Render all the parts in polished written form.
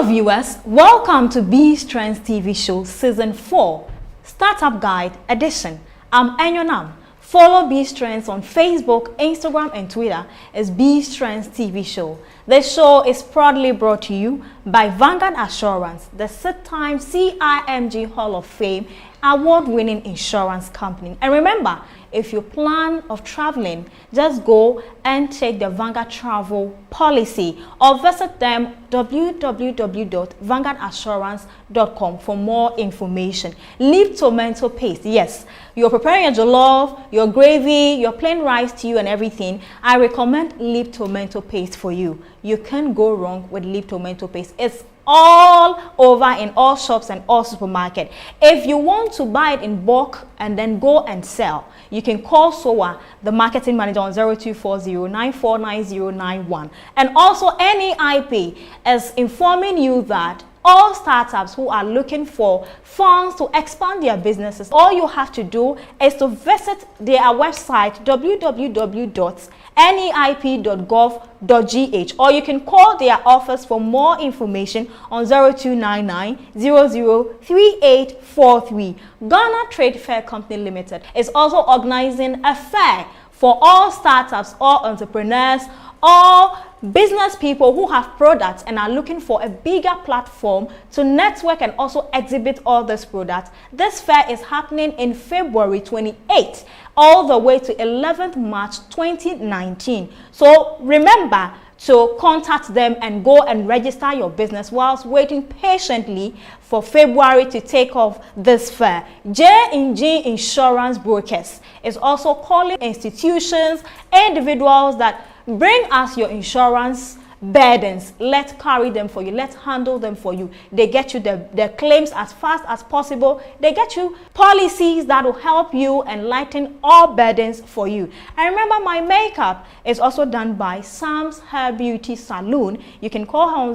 viewers, welcome to B Strengths TV Show Season 4, Startup Guide Edition. I'm Enyonam. Follow B Strengths on Facebook, Instagram, and Twitter as B Strengths TV Show. This show is proudly brought to you by Vanguard Assurance, the 6-time CIMG Hall of Fame award-winning insurance company. And remember, if you plan of traveling, just go and take the Vanguard travel policy or visit them www.vanguardassurance.com for more information. Leave tomato paste. Yes, you're preparing your jollof, your gravy, your plain rice stew and everything. I recommend Leaf tomato paste for you. You can't go wrong with Leaf tomato paste. It's all over in all shops and all supermarkets. If you want to buy it in bulk and then go and sell, you can call SOA, the marketing manager, on 0240-949091. And also NEIP is informing you that all startups who are looking for funds to expand their businesses, all you have to do is to visit their website www.neip.gov.gh, or you can call their office for more information on 0299-003843. Ghana Trade Fair Company Limited is also organizing a fair for all startups, all entrepreneurs, all business people who have products and are looking for a bigger platform to network and also exhibit all these products. This fair is happening in February 28th all the way to 11th March 2019. So remember to contact them and go and register your business whilst waiting patiently for February to take off this fair. J&G Insurance Brokers is also calling institutions, individuals that bring us your insurance burdens. Let's carry them for you. Let's handle them for you. They get you the claims as fast as possible. They get you policies that will help you and lighten all burdens for you. And remember, my makeup is also done by Sam's Hair Beauty Salon. You can call her on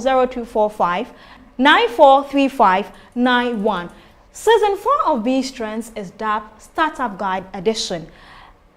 0245-943591. Season 4 of B Strengths is dubbed Startup Guide Edition.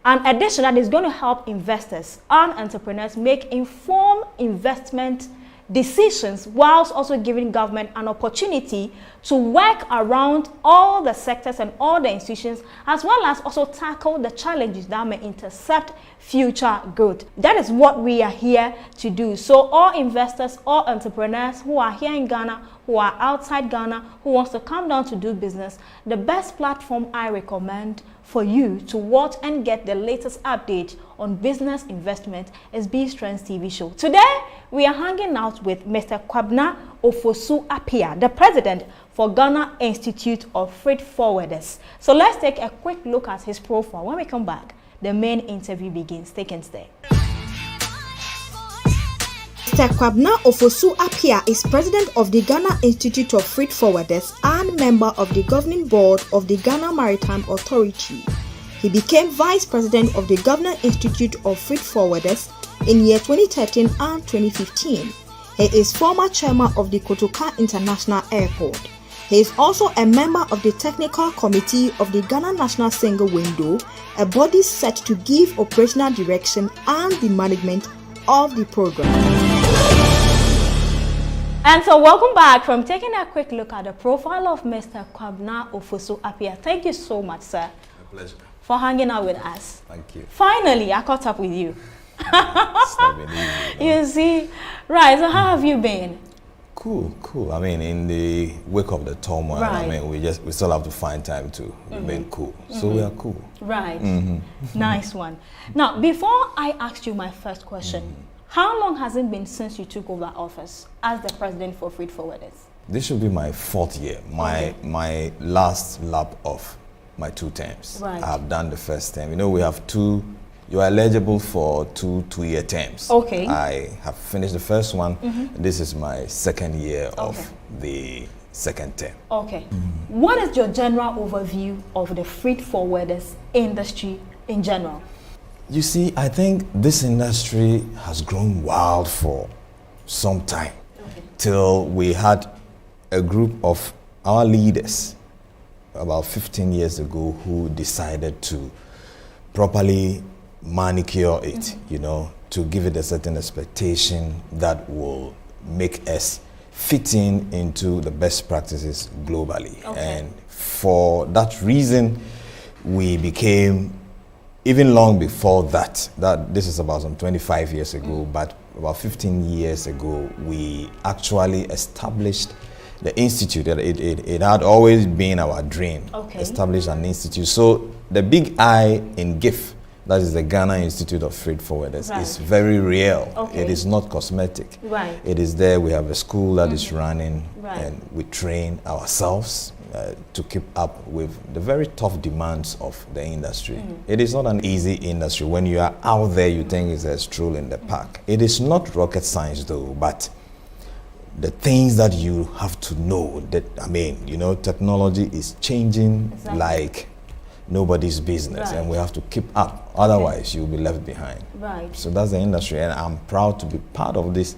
An edition that is going to help investors and entrepreneurs make informed investment decisions whilst also giving government an opportunity to work around all the sectors and all the institutions, as well as also tackle the challenges that may intercept future growth. That is what we are here to do. So all investors, all entrepreneurs who are here in Ghana, who are outside Ghana, who wants to come down to do business, the best platform I recommend for you to watch and get the latest update on business investment is B Strengths TV Show. Today, we are hanging out with Mr. Kwabena Ofosu Appiah, the president for Ghana Institute of Freight Forwarders. So let's take a quick look at his profile. When we come back, the main interview begins. Take and stay. Mr. Kwabena Ofosu Appiah is president of the Ghana Institute of Freight Forwarders and member of the governing board of the Ghana Maritime Authority. He became vice president of the Ghana Institute of Freight Forwarders in year 2013 and 2015. He is former chairman of the Kotoka International Airport. He is also a member of the technical committee of the Ghana National Single Window, a body set to give operational direction and the management of the program. And so welcome back from taking a quick look at the profile of Mr. Kwabena Ofosu Appiah. Thank you so much, sir. My pleasure. For hanging out with us. Thank you. Finally, I caught up with you. It's not been easy, You see, right, so how have you been? Cool. I mean, in the wake of the turmoil, Right. I mean, we still have to find time to remain cool. So we are cool. Right. Nice one. Now, before I ask you my first question, how long has it been since you took over office as the president for Freight Forwarders? This should be my 4th year, my last lap of my 2 terms. Right. I have done the first term. You know, we have 2. You are eligible for 2 two-year terms. Okay. I have finished the first one. This is my 2nd year of the 2nd term. Okay. What is your general overview of the freight forwarders industry in general? You see, I think this industry has grown wild for some time, till we had a group of our leaders about 15 years ago who decided to properly manicure it, you know, to give it a certain expectation that will make us fit in into the best practices globally. Okay. And for that reason, we became, even long before that this is about some 25 years ago, but about 15 years ago, we actually established the institute. It had always been our dream, Okay. establish an institute. So the big I in GIF, that is the Ghana Institute of Freight Forwarders, Right. is very real. Okay. It is not cosmetic. Right. It is there. We have a school that is running, Right. and we train ourselves to keep up with the very tough demands of the industry. It is not an easy industry. When you are out there, you think it's a stroll in the park. It is not rocket science, though, but the things that you have to know, that, I mean, you know, technology is changing Exactly. like nobody's business, Right. and we have to keep up. Otherwise, you'll be left behind. Right. So that's the industry, and I'm proud to be part of this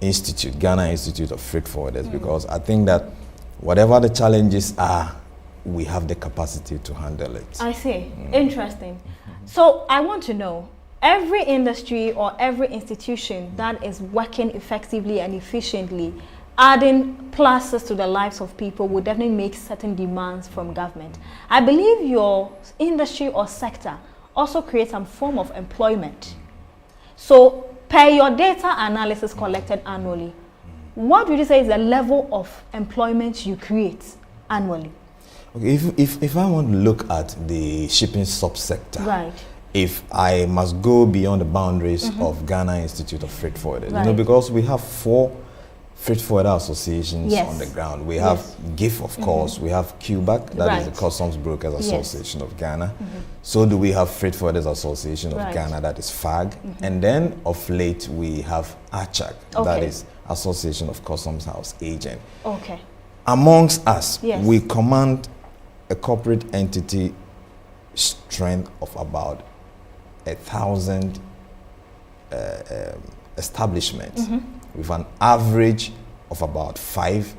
institute, Ghana Institute of Freight Forwarders, because I think that whatever the challenges are, we have the capacity to handle it. I see. Interesting. So I want to know, every industry or every institution that is working effectively and efficiently, adding pluses to the lives of people, would definitely make certain demands from government. I believe your industry or sector also creates some form of employment. So per your data analysis collected annually, what would you say is the level of employment you create annually? Okay, if I want to look at the shipping subsector, Right. if I must go beyond the boundaries of Ghana Institute of Freight Forwarders, you know, Right. because we have 4 freight forwarder associations Yes. on the ground. We have GIF, of course. We have QBAC, that is the Right. Customs Brokers Yes. Association of Ghana. So do we have Freight Forwarders Association of Right. Ghana, that is FAG. And then of late we have ACHAC, that Okay. is Association of Customs House Agent. Okay. Amongst us, Yes. we command a corporate entity strength of about 1,000 establishments with an average of about 5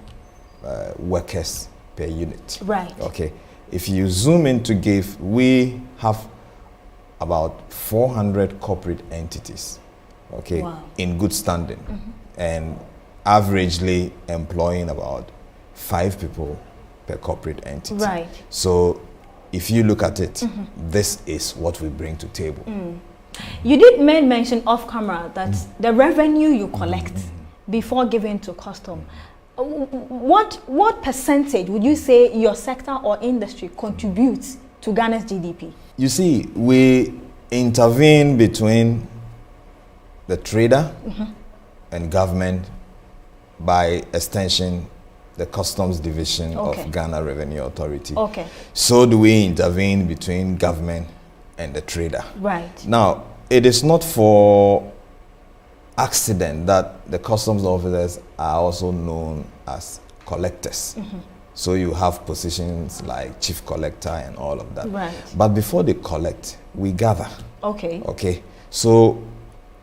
workers per unit. Right. Okay. If you zoom into GIF, we have about 400 corporate entities, okay, Wow. in good standing, and averagely employing about 5 people per corporate entity. Right. So if you look at it, this is what we bring to table. You did mention off camera that the revenue you collect before giving to custom, what percentage would you say your sector or industry contributes to Ghana's GDP? You see, we intervene between the trader and government, by extension, the Customs Division Okay. of Ghana Revenue Authority. Okay. So do we intervene between government and the trader. Right. Now, it is not for accident that the customs officers are also known as collectors. So you have positions like chief collector and all of that. Right. But before they collect, we gather. Okay. Okay. So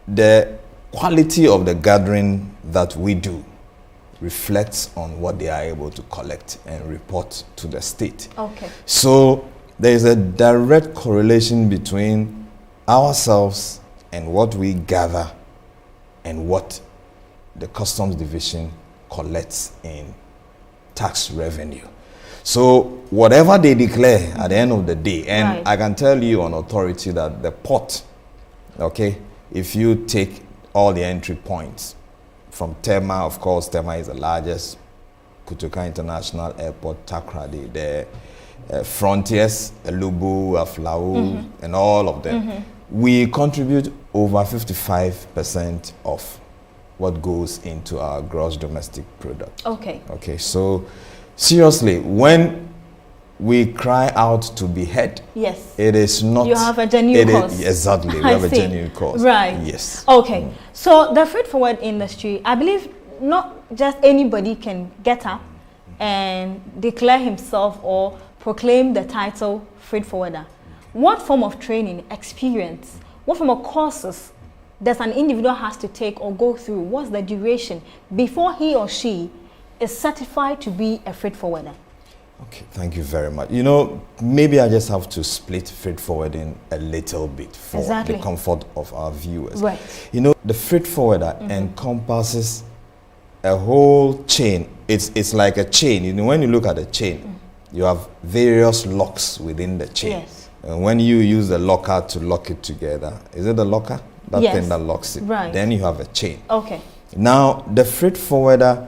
the quality of the gathering that we do reflects on what they are able to collect and report to the state. Okay. So there is a direct correlation between ourselves and what we gather and what the Customs Division collects in tax revenue. So whatever they declare at the end of the day, and Right. I can tell you on authority that the port, okay, if you take all the entry points from Tema, of course, Tema is the largest, Kutuka International Airport, Takrady, the Frontiers, Elubu, Aflau, and all of them. We contribute over 55% of what goes into our gross domestic product. Okay. Okay, so seriously, when we cry out to be heard, Yes. it is not. You have a genuine it is- cause. Exactly, we I have a see. genuine cause. Right. Yes. Okay. So the freight forward industry, I believe not just anybody can get up and declare himself or proclaim the title freight forwarder. What form of training, experience, what form of courses does an individual has to take or go through? What's the duration before he or she is certified to be a freight forwarder? Okay, thank you very much. You know, maybe I just have to split freight forwarding a little bit for Exactly. the comfort of our viewers. Right. You know, the freight forwarder encompasses a whole chain. It's like a chain. You know, when you look at a chain, you have various locks within the chain. Yes. And when you use the locker to lock it together, is it the locker? That Yes. thing that locks it. Right. Then you have a chain. Okay. Now, the freight forwarder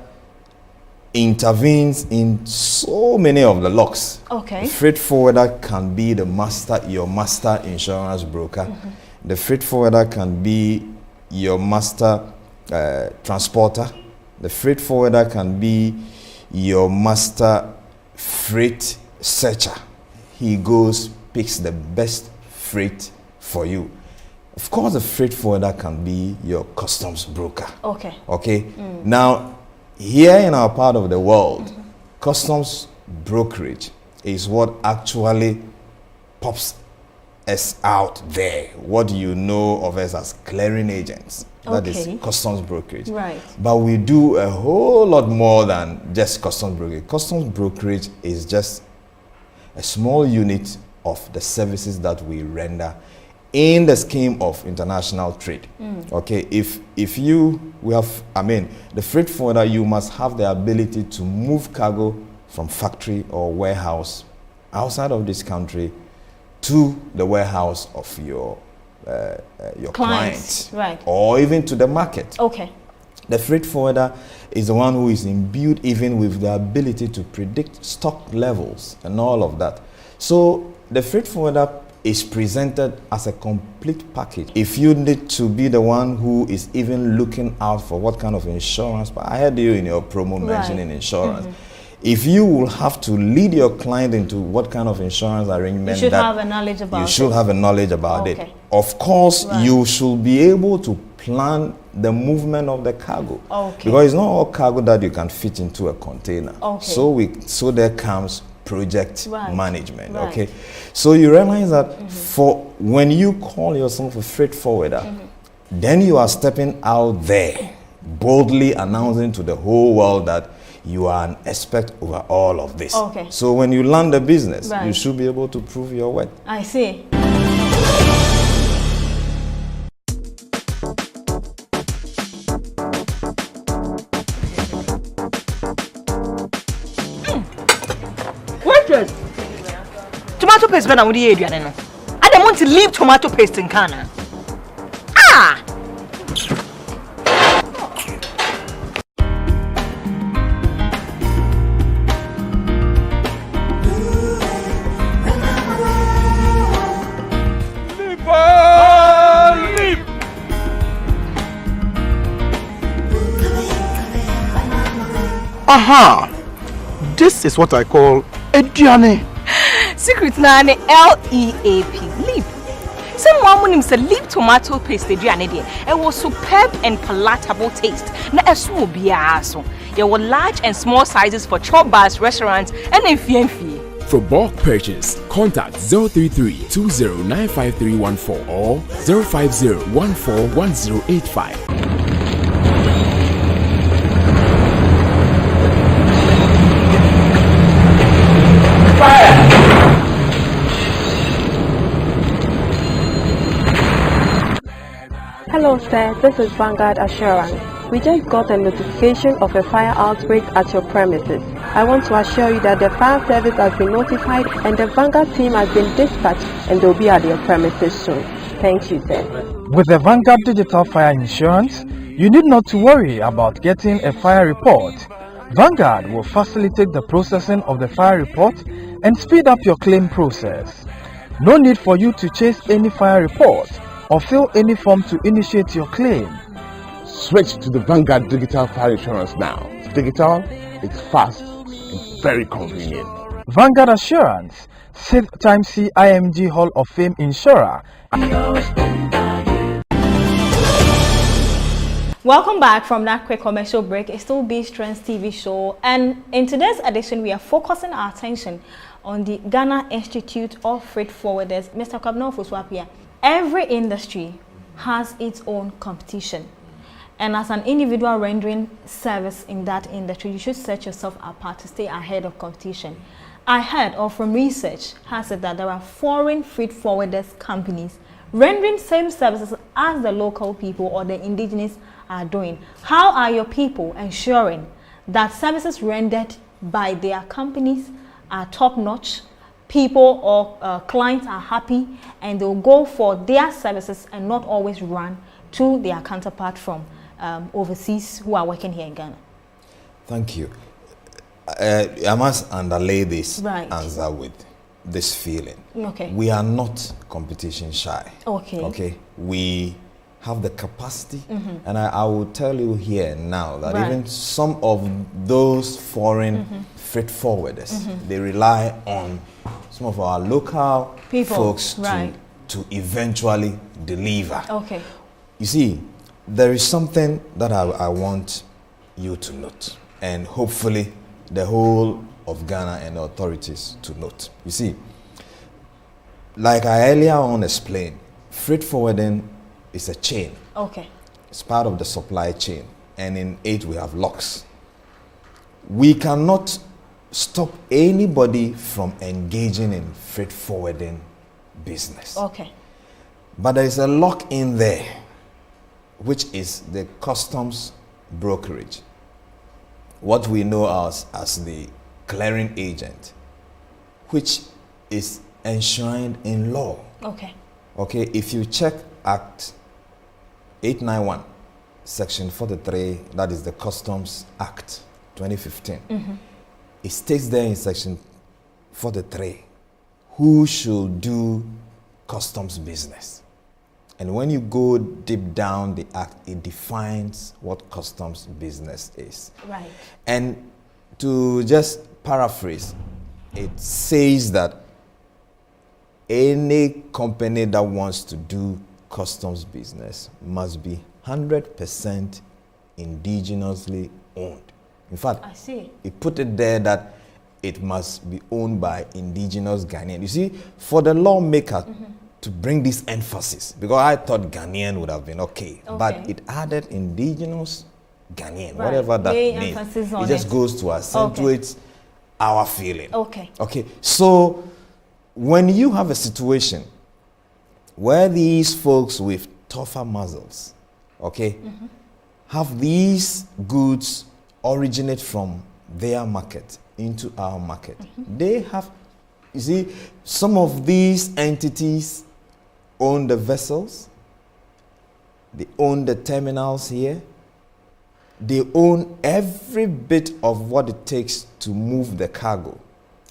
intervenes in so many of the locks. Okay. The freight forwarder can be the master, your master insurance broker. The freight forwarder can be your master transporter. The freight forwarder can be your master freight searcher. He goes, picks the best freight for you. Of course, the freight forwarder can be your customs broker. Okay. Okay. Now, here in our part of the world, customs brokerage is what actually pops us out there. What do you know of us as clearing agents? That is Okay. customs brokerage. Right. But we do a whole lot more than just customs brokerage. Customs brokerage is just a small unit of the services that we render in the scheme of international trade. Okay, the freight forwarder, you must have the ability to move cargo from factory or warehouse outside of this country to the warehouse of your client, right. or even to the market. Okay. The freight forwarder is the one who is imbued even with the ability to predict stock levels and all of that. So the freight forwarder is presented as a complete package. If you need to be the one who is even looking out for what kind of insurance, but I heard you in your promo mentioning insurance. If you will have to lead your client into what kind of insurance arrangement, You should have a knowledge about it. you should have a knowledge about it. Okay. Of course, Right. you should be able to plan the movement of the cargo. Okay. Because it's not all cargo that you can fit into a container. Okay. So there comes project Right. management. Right. Okay. So you realize that for when you call yourself a freight forwarder, then you are stepping out there, boldly announcing to the whole world that you are an expert over all of this. Okay. So when you land the business, Right. you should be able to prove your worth. I see. Waitress! Tomato paste better with the area, no? I don't want to leave tomato paste in Ghana. Ah! Aha! This is what I call Ediane. Secret na ne LEAP. Leap. Someone when him say leap tomato paste aduane there. It was superb and palatable taste. Na esu obiara so. There were large and small sizes for chop bars, restaurants, and enfie. For bulk purchase, contact 033-2095-314 or 050-141085. Hello sir, this is Vanguard Assurance. We just got a notification of a fire outbreak at your premises. I want to assure you that the fire service has been notified and the Vanguard team has been dispatched and they'll be at your premises soon. Thank you sir. With the Vanguard Digital Fire Insurance, you need not to worry about getting a fire report. Vanguard will facilitate the processing of the fire report and speed up your claim process. No need for you to chase any fire report or fill any form to initiate your claim. Switch to the Vanguard Digital Fire Insurance now. It's digital, it's fast, and very convenient. Vanguard Assurance, 6th time CIMG Hall of Fame insurer. Welcome back from that quick commercial break. It's still B-Strength's TV show, and in today's edition we are focusing our attention on the Ghana Institute of Freight Forwarders. Mr. Kwabena Ofosu-Appiah, every industry has its own competition, and as an individual rendering service in that industry, you should set yourself apart to stay ahead of competition. I heard, or from research, has said that there are foreign freight forwarders companies rendering same services as the local people or the indigenous are doing? How are your people ensuring that services rendered by their companies are top-notch, people or clients are happy, and they'll go for their services and not always run to their counterpart from overseas who are working here in Ghana? Thank you. I must underlay this Right. answer with this feeling. Okay. We are not competition shy. Okay. Okay. We have the capacity, and I will tell you here now that Right. even some of those foreign freight forwarders, they rely on some of our local People, folks right. to eventually deliver. Okay. You see, there is something that I want you to note, and hopefully the whole of Ghana and the authorities to note. You see, like I earlier on explained, freight forwarding is a chain. Okay. It's part of the supply chain, and in it we have locks. We cannot stop anybody from engaging in freight forwarding business. Okay. But there is a lock in there, which is the customs brokerage, what we know as the clearing agent, which is enshrined in law. Okay. Okay, if you check Act 891, Section 43, that is the Customs Act 2015, it states there in Section 43 who should do customs business. And when you go deep down the act, it defines what customs business is. Right. And to just paraphrase, it says that any company that wants to do customs business must be 100% indigenously owned. In fact, I see. it put it there that it must be owned by indigenous Ghanaian. You see, for the lawmaker to bring this emphasis, because I thought Ghanaian would have been okay, but it added indigenous Ghanaian, Right. whatever that They means. emphasis It on just it. goes to accentuate our feeling. Okay. Okay, so when you have a situation where these folks with tougher muzzles, okay, have these goods originate from their market into our market, they have, you see, some of these entities own the vessels, they own the terminals here, they own every bit of what it takes to move the cargo.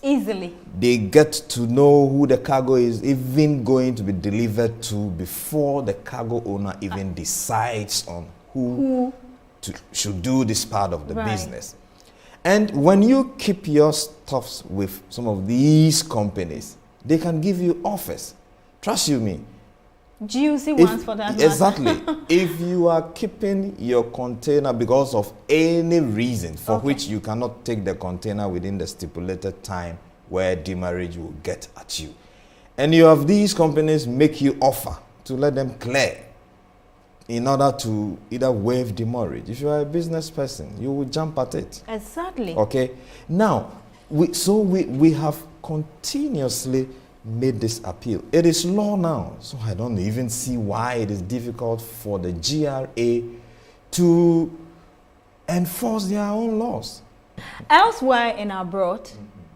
Easily. They get to know who the cargo is even going to be delivered to before the cargo owner even decides on who should do this part of the Right. business. And when you keep your stuffs with some of these companies, they can give you offers. Trust you me. Juicy ones for that matter. Exactly. If you are keeping your container because of any reason for which you cannot take the container within the stipulated time where demurrage will get at you, and you have these companies make you offer to let them clear in order to either waive demurrage, if you are a business person, you will jump at it. Exactly. Okay. Now, we have continuously made this appeal. It is law now, so I don't even see why it is difficult for the GRA to enforce their own laws. Elsewhere in abroad,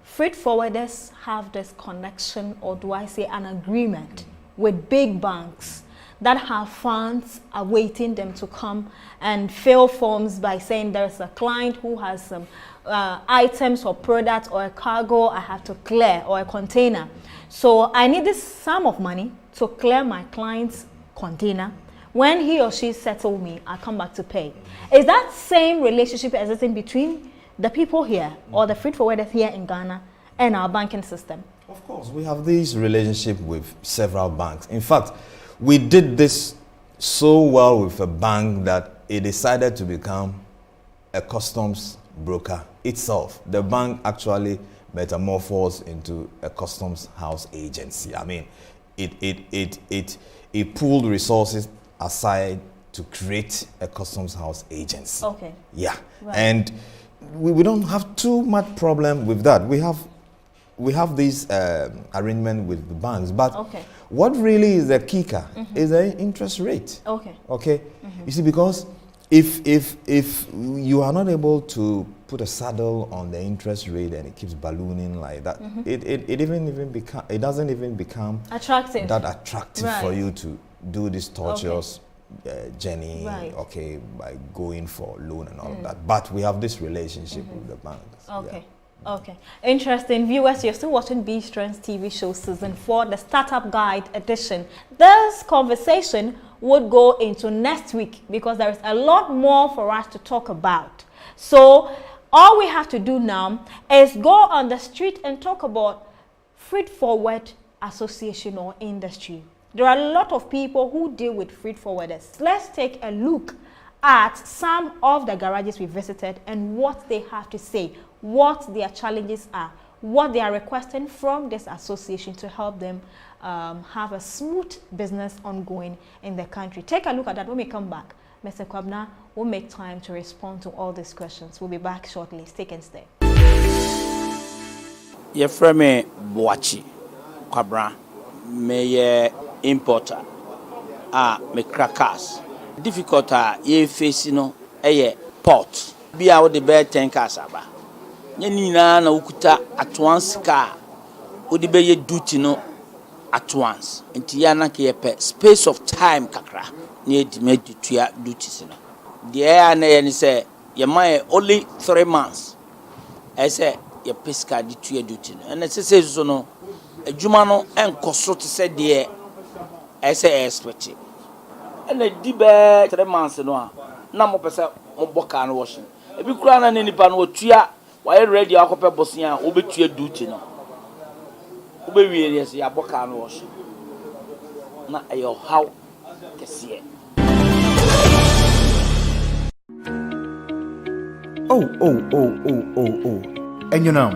freight forwarders have this connection, or do I say an agreement, with big banks that have funds awaiting them to come and fill forms by saying there's a client who has some items or products or a cargo I have to clear, or a container. So I need this sum of money to clear my client's container. When he or she settle me, I come back to pay. Is that same relationship existing between the people here or the freight forwarders here in Ghana and our banking system? Of course, we have this relationship with several banks. In fact, we did this so well with a bank that it decided to become a customs broker itself. The bank actually metamorphosed into a customs house agency. I mean, it pulled resources aside to create a customs house agency. Okay. Yeah. Right. And we don't have too much problem with that. We have we have this arrangement with the banks, but okay. what really is the kicker is the interest rate. Okay. Okay. You see, because if you are not able to put a saddle on the interest rate and it keeps ballooning like that, it doesn't even become attractive. that attractive Right. for you to do this tortuous journey, Right. okay, by going for loan and all of that. But we have this relationship with the banks. Okay. Okay. Interesting. Viewers, you're still watching B Strengths TV show season 4, the Startup Guide edition. This conversation would go into next week because there is a lot more for us to talk about. So all we have to do now is go on the street and talk about freight forward association or industry. There are a lot of people who deal with freight forwarders. Let's take a look at some of the garages we visited and what they have to say, what their challenges are, what they are requesting from this association to help them have a smooth business ongoing in the country. Take a look at that. When we come back, Mr. Kwabna will make time to respond to all these questions. We'll be back shortly. Stay and stay. Your friend Boachi Kwabra, me importer, me crackers. Difficult ye face no port. Be out the bed 10 cars aba. Nina na ukuta at once car. Udi be ye duty no at once. Inti yana ke space of time kakra. Ni di me tuya duty sino. The air na ye say ye my only 3 months. I say ye pesca di tuya duty no. And it says so no. Ejuma no enkoso te say de I say expect it. And the dibe 3 months no na mo pese mo boka no washing. Ebi kura na nipa no tuya why ready akope bosia obetua duty no. Obewie yes ya boka no washing. Na ayo how kese. And you know,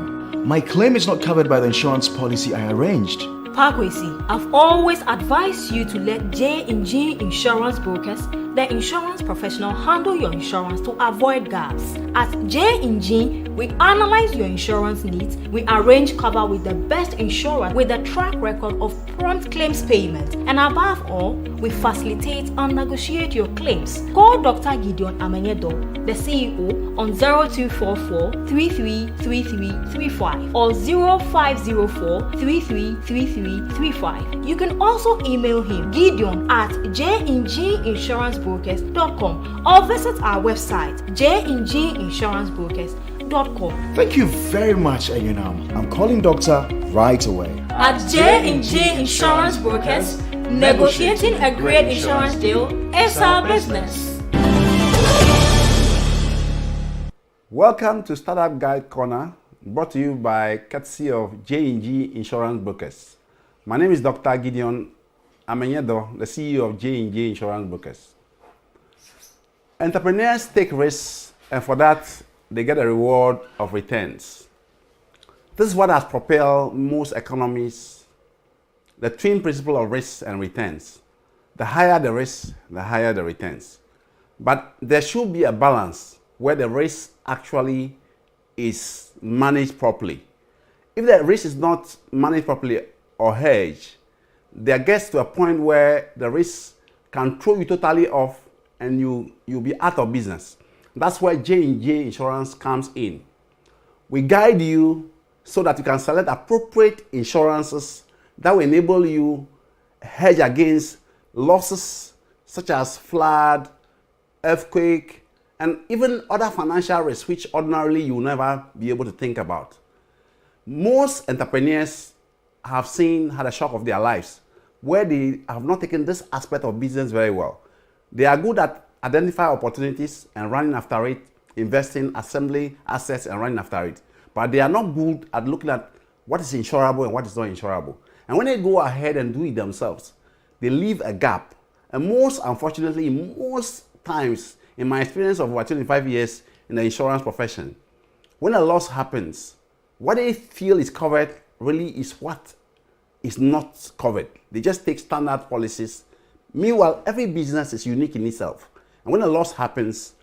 my claim is not covered by the insurance policy I arranged. Parkwesi, I've always advised you to let J&G Insurance Brokers, the insurance professional, handle your insurance to avoid gaps. At J&G, we analyze your insurance needs, we arrange cover with the best insurer with a track record of prompt claims payment, and above all, we facilitate and negotiate your claims. Call Dr. Gideon Amenyedo, the CEO, on 0244 333335 or 0504 333335. You can also email him, Gideon, at jnginsurancebrokers.com or visit our website, jnginsurancebrokers.com. Thank you very much, Ayunam. I'm calling doctor right away. At J&G Insurance Brokers, negotiating a great insurance deal is our business. Welcome to Startup Guide Corner, brought to you by courtesy of J&G Insurance Brokers. My name is Dr. Gideon Amenyedo, the CEO of J&G Insurance Brokers. Entrepreneurs take risks, and for that, they get a reward of returns. This is what has propelled most economies, the twin principle of risks and returns. The higher the risk, the higher the returns. But there should be a balance where the risk actually is managed properly. If the risk is not managed properly or hedged, there gets to a point where the risk can throw you totally off and you'll be out of business. That's where J&J Insurance comes in. We guide you so that you can select appropriate insurances that will enable you hedge against losses such as flood, earthquake, and even other financial risks which ordinarily you will never be able to think about. Most entrepreneurs have had a shock of their lives where they have not taken this aspect of business very well. They are good at identifying opportunities and running after it, investing, assembling assets and running after it. But they are not good at looking at what is insurable and what is not insurable. And when they go ahead and do it themselves, they leave a gap. And unfortunately, most times, in my experience of over 25 years in the insurance profession, when a loss happens, what they feel is covered really is what is not covered. They just take standard policies. Meanwhile, every business is unique in itself. And when a loss happens,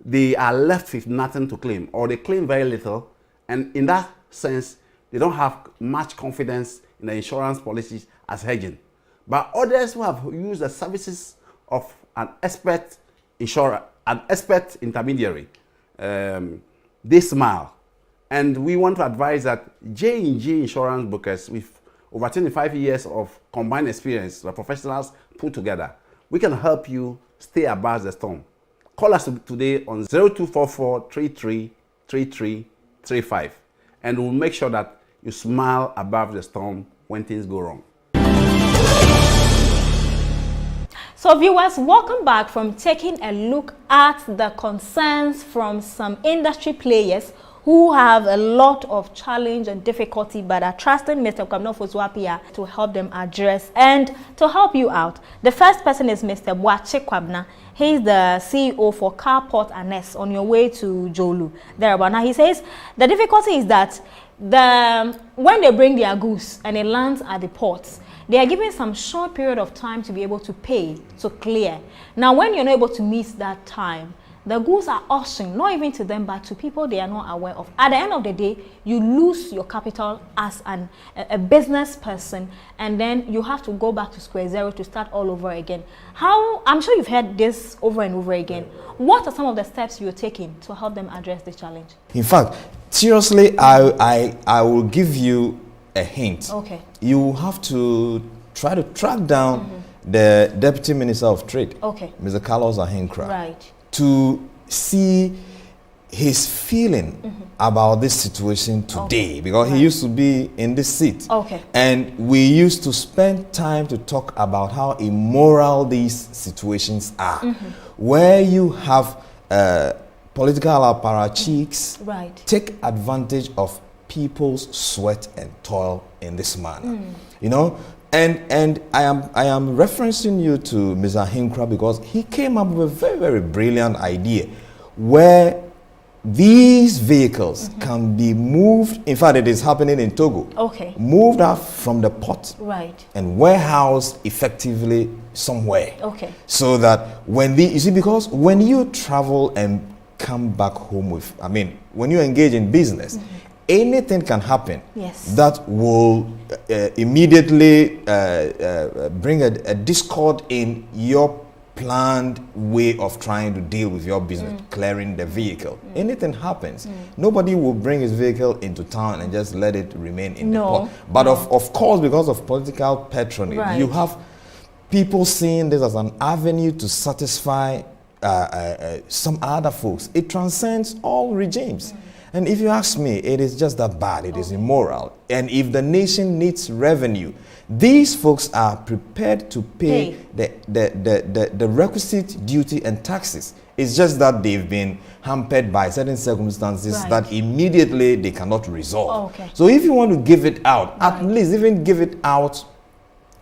they are left with nothing to claim, or they claim very little. And in that sense, they don't have much confidence in the insurance policies as hedging. But others who have used the services of an expert insurer, an expert intermediary, they smile. And we want to advise that J&J Insurance Brokers, with over 25 years of combined experience, the professionals put together, we can help you stay above the storm. Call us today on 0244 33 33 35, and we'll make sure that you smile above the storm when things go wrong. So viewers, welcome back from taking a look at the concerns from some industry players who have a lot of challenge and difficulty but are trusting Mr. Kwabena Ofosu Appiah to help them address and to help you out. The first person is Mr. Boakye Kwabena. He's the CEO for Carport Annex on your way to Jolu. Thereabout. Now he says the difficulty is that when they bring their goods and it lands at the ports, they are given some short period of time to be able to pay, to clear. Now when you're not able to meet that time, the goods are auctioned, not even to them, but to people they are not aware of. At the end of the day, you lose your capital as a business person, and then you have to go back to square zero to start all over again. I'm sure you've heard this over and over again. What are some of the steps you're taking to help them address this challenge? In fact, seriously, I will give you a hint. Okay. You have to try to track down the Deputy Minister of Trade, Mr. Carlos Ahenkra. Right. To see his feeling about this situation today, because he used to be in this seat. And we used to spend time to talk about how immoral these situations are, where you have political apparatchiks take advantage of people's sweat and toil in this manner. You know, and I am referencing you to Mr. Ahenkra because he came up with a very, very brilliant idea where these vehicles can be moved. In fact, it is happening in Togo. Moved out from the port and warehoused effectively somewhere. So that when you see, because when you travel and come back home with, I mean, when you engage in business, anything can happen that will immediately bring a discord in your planned way of trying to deal with your business, clearing the vehicle. Anything happens. Nobody will bring his vehicle into town and just let it remain in the port. But of course, because of political patronage, you have people seeing this as an avenue to satisfy some other folks. It transcends all regimes. And if you ask me, it is just that bad. It is immoral. And if the nation needs revenue, these folks are prepared to pay the requisite duty and taxes. It's just that they've been hampered by certain circumstances that immediately they cannot resolve. So if you want to give it out, at least even give it out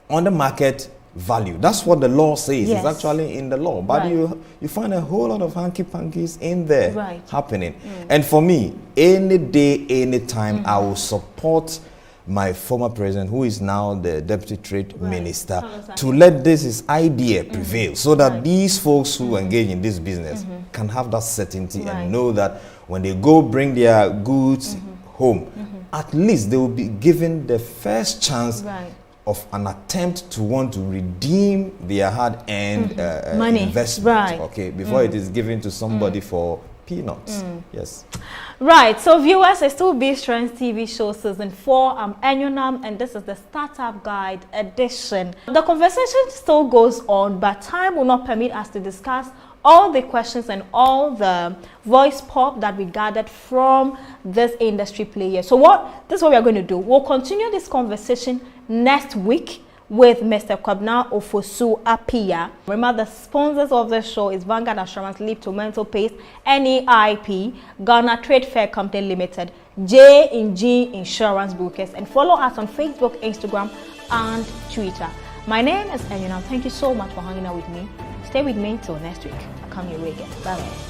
on the market value. That's what the law says. It's actually in the law. But you find a whole lot of hanky-pankies in there happening. And for me, any day, any time, I will support my former president, who is now the Deputy Trade Minister, to let his idea prevail, so that these folks who engage in this business can have that certainty and know that when they go bring their goods home, at least they will be given the first chance of an attempt to want to redeem their hard-earned investment, before it is given to somebody for peanuts. Yes. Right, so viewers, it's still Be Strength TV show season 4. I'm Enyonam, and this is the Startup Guide edition. The conversation still goes on, but time will not permit us to discuss all the questions and all the voice pop that we gathered from this industry player. So this is what we are going to do. We'll continue this conversation next week with Mr. Kwabena Ofosu Appiah. Remember, the sponsors of the show is Vanguard Assurance, Leap Tomato Paste, NEIP, Ghana Trade Fair Company Limited, J&J Insurance Brokers, and follow us on Facebook, Instagram, and Twitter. My name is Enyonam. Thank you so much for hanging out with me. Stay with me till next week. I'll come your way again. Bye-bye.